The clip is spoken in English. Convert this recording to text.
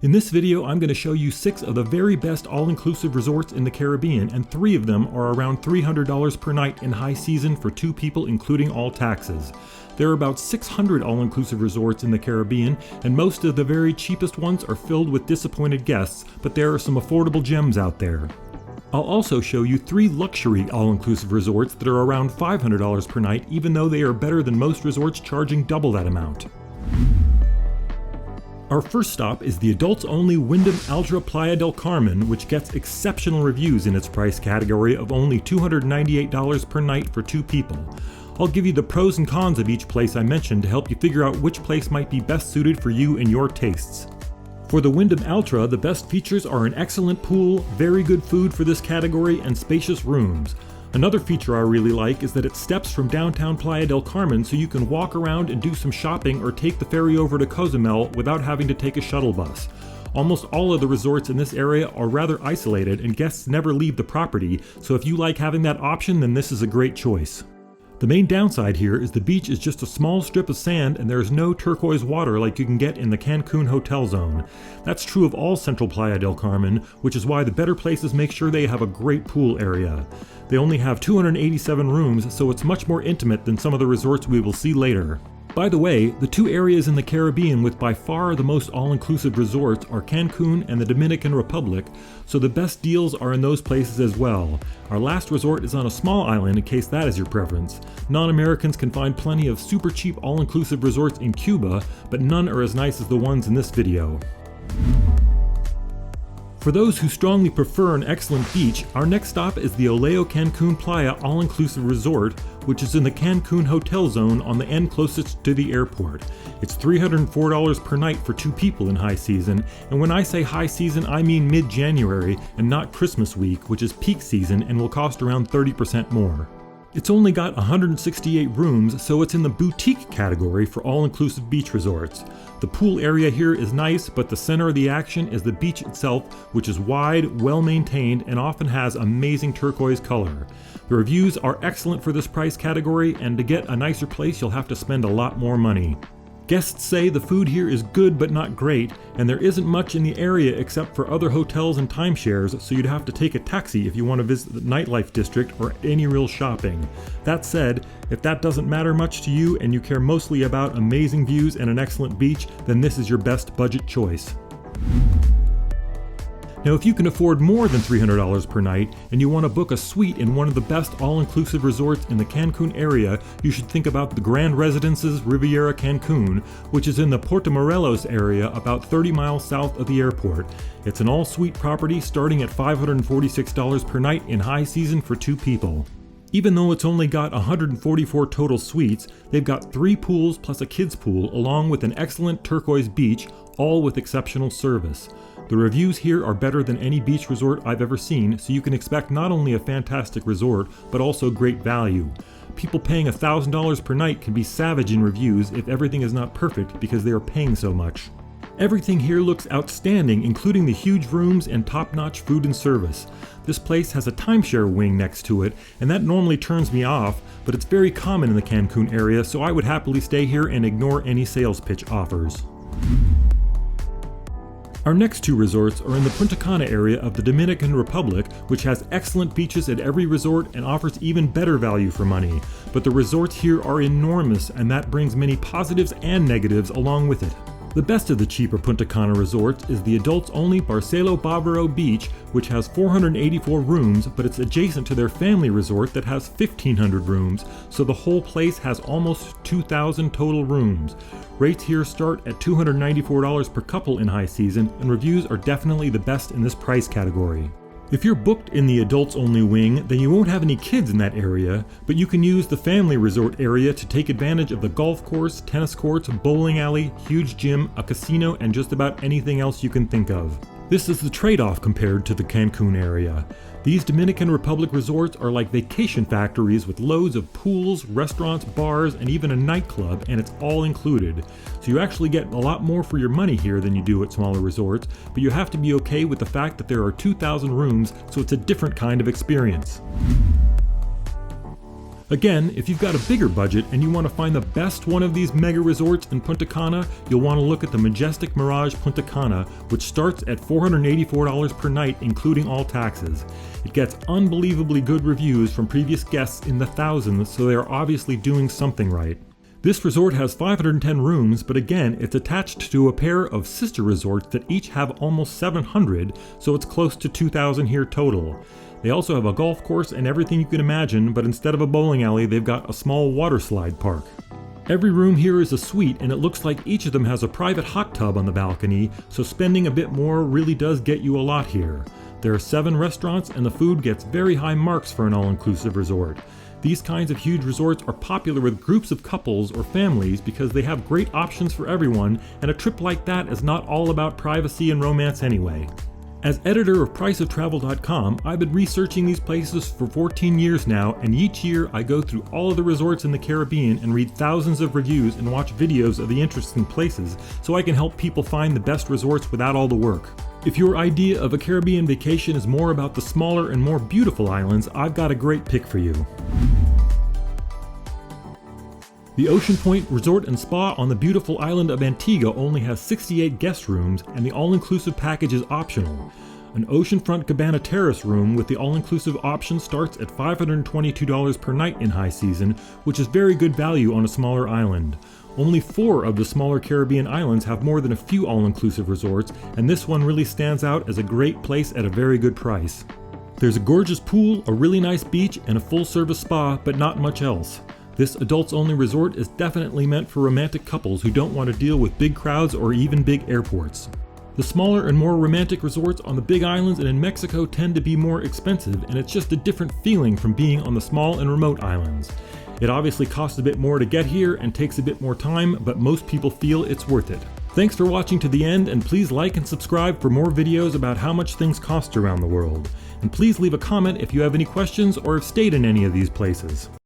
In this video, I'm going to show you 6 of the very best all-inclusive resorts in the Caribbean, and 3 of them are around $300 per night in high season for 2 people, including all taxes. There are about 600 all-inclusive resorts in the Caribbean, and most of the very cheapest ones are filled with disappointed guests, but there are some affordable gems out there. I'll also show you 3 luxury all-inclusive resorts that are around $500 per night, even though they are better than most resorts charging double that amount. Our first stop is the adults-only Wyndham Alltra Playa del Carmen, which gets exceptional reviews in its price category of only $298 per night for 2 people. I'll give you the pros and cons of each place I mentioned to help you figure out which place might be best suited for you and your tastes. For the Wyndham Alltra, the best features are an excellent pool, very good food for this category, and spacious rooms. Another feature I really like is that it steps from downtown Playa del Carmen, so you can walk around and do some shopping or take the ferry over to Cozumel without having to take a shuttle bus. Almost all of the resorts in this area are rather isolated and guests never leave the property, so if you like having that option, then this is a great choice. The main downside here is the beach is just a small strip of sand and there is no turquoise water like you can get in the Cancun hotel zone. That's true of all central Playa del Carmen, which is why the better places make sure they have a great pool area. They only have 287 rooms, so it's much more intimate than some of the resorts we will see later. By the way, the 2 areas in the Caribbean with by far the most all-inclusive resorts are Cancun and the Dominican Republic, so the best deals are in those places as well. Our last resort is on a small island in case that is your preference. Non-Americans can find plenty of super cheap all-inclusive resorts in Cuba, but none are as nice as the ones in this video. For those who strongly prefer an excellent beach, our next stop is the Oleo Cancun Playa All-Inclusive Resort, which is in the Cancun hotel zone on the end closest to the airport. It's $304 per night for 2 people in high season, and when I say high season, I mean mid-January and not Christmas week, which is peak season and will cost around 30% more. It's only got 168 rooms, so it's in the boutique category for all-inclusive beach resorts. The pool area here is nice, but the center of the action is the beach itself, which is wide, well-maintained, and often has amazing turquoise color. The reviews are excellent for this price category, and to get a nicer place, you'll have to spend a lot more money. Guests say the food here is good but not great, and there isn't much in the area except for other hotels and timeshares, so you'd have to take a taxi if you want to visit the nightlife district or any real shopping. That said, if that doesn't matter much to you and you care mostly about amazing views and an excellent beach, then this is your best budget choice. Now, if you can afford more than $300 per night and you want to book a suite in one of the best all-inclusive resorts in the Cancun area, you should think about the Grand Residences Riviera Cancun, which is in the Puerto Morelos area about 30 miles south of the airport. It's an all-suite property starting at $546 per night in high season for 2 people. Even though it's only got 144 total suites, they've got 3 pools plus a kids pool along with an excellent turquoise beach, all with exceptional service. The reviews here are better than any beach resort I've ever seen, so you can expect not only a fantastic resort, but also great value. People paying $1,000 per night can be savage in reviews if everything is not perfect because they are paying so much. Everything here looks outstanding, including the huge rooms and top-notch food and service. This place has a timeshare wing next to it, and that normally turns me off, but it's very common in the Cancun area, so I would happily stay here and ignore any sales pitch offers. Our next 2 resorts are in the Punta Cana area of the Dominican Republic, which has excellent beaches at every resort and offers even better value for money. But the resorts here are enormous, and that brings many positives and negatives along with it. The best of the cheaper Punta Cana resorts is the adults-only Barceló Bávaro Beach, which has 484 rooms, but it's adjacent to their family resort that has 1,500 rooms, so the whole place has almost 2,000 total rooms. Rates here start at $294 per couple in high season, and reviews are definitely the best in this price category. If you're booked in the adults-only wing, then you won't have any kids in that area, but you can use the family resort area to take advantage of the golf course, tennis courts, bowling alley, huge gym, a casino, and just about anything else you can think of. This is the trade-off compared to the Cancun area. These Dominican Republic resorts are like vacation factories with loads of pools, restaurants, bars, and even a nightclub, and it's all included. So you actually get a lot more for your money here than you do at smaller resorts, but you have to be okay with the fact that there are 2,000 rooms, so it's a different kind of experience. Again, if you've got a bigger budget and you want to find the best one of these mega resorts in Punta Cana, you'll want to look at the Majestic Mirage Punta Cana, which starts at $484 per night including all taxes. It gets unbelievably good reviews from previous guests in the thousands, so they are obviously doing something right. This resort has 510 rooms, but again, it's attached to a pair of sister resorts that each have almost 700, so it's close to 2,000 here total. They also have a golf course and everything you can imagine, but instead of a bowling alley, they've got a small water slide park. Every room here is a suite, and it looks like each of them has a private hot tub on the balcony, so spending a bit more really does get you a lot here. There are 7 restaurants, and the food gets very high marks for an all-inclusive resort. These kinds of huge resorts are popular with groups of couples or families because they have great options for everyone, and a trip like that is not all about privacy and romance anyway. As editor of priceoftravel.com, I've been researching these places for 14 years now, and each year I go through all of the resorts in the Caribbean and read thousands of reviews and watch videos of the interesting places so I can help people find the best resorts without all the work. If your idea of a Caribbean vacation is more about the smaller and more beautiful islands, I've got a great pick for you. The Ocean Point Resort and Spa on the beautiful island of Antigua only has 68 guest rooms, and the all-inclusive package is optional. An oceanfront cabana terrace room with the all-inclusive option starts at $522 per night in high season, which is very good value on a smaller island. Only 4 of the smaller Caribbean islands have more than a few all-inclusive resorts, and this one really stands out as a great place at a very good price. There's a gorgeous pool, a really nice beach, and a full-service spa, but not much else. This adults-only resort is definitely meant for romantic couples who don't want to deal with big crowds or even big airports. The smaller and more romantic resorts on the big islands and in Mexico tend to be more expensive, and it's just a different feeling from being on the small and remote islands. It obviously costs a bit more to get here and takes a bit more time, but most people feel it's worth it. Thanks for watching to the end, and please like and subscribe for more videos about how much things cost around the world. And please leave a comment if you have any questions or have stayed in any of these places.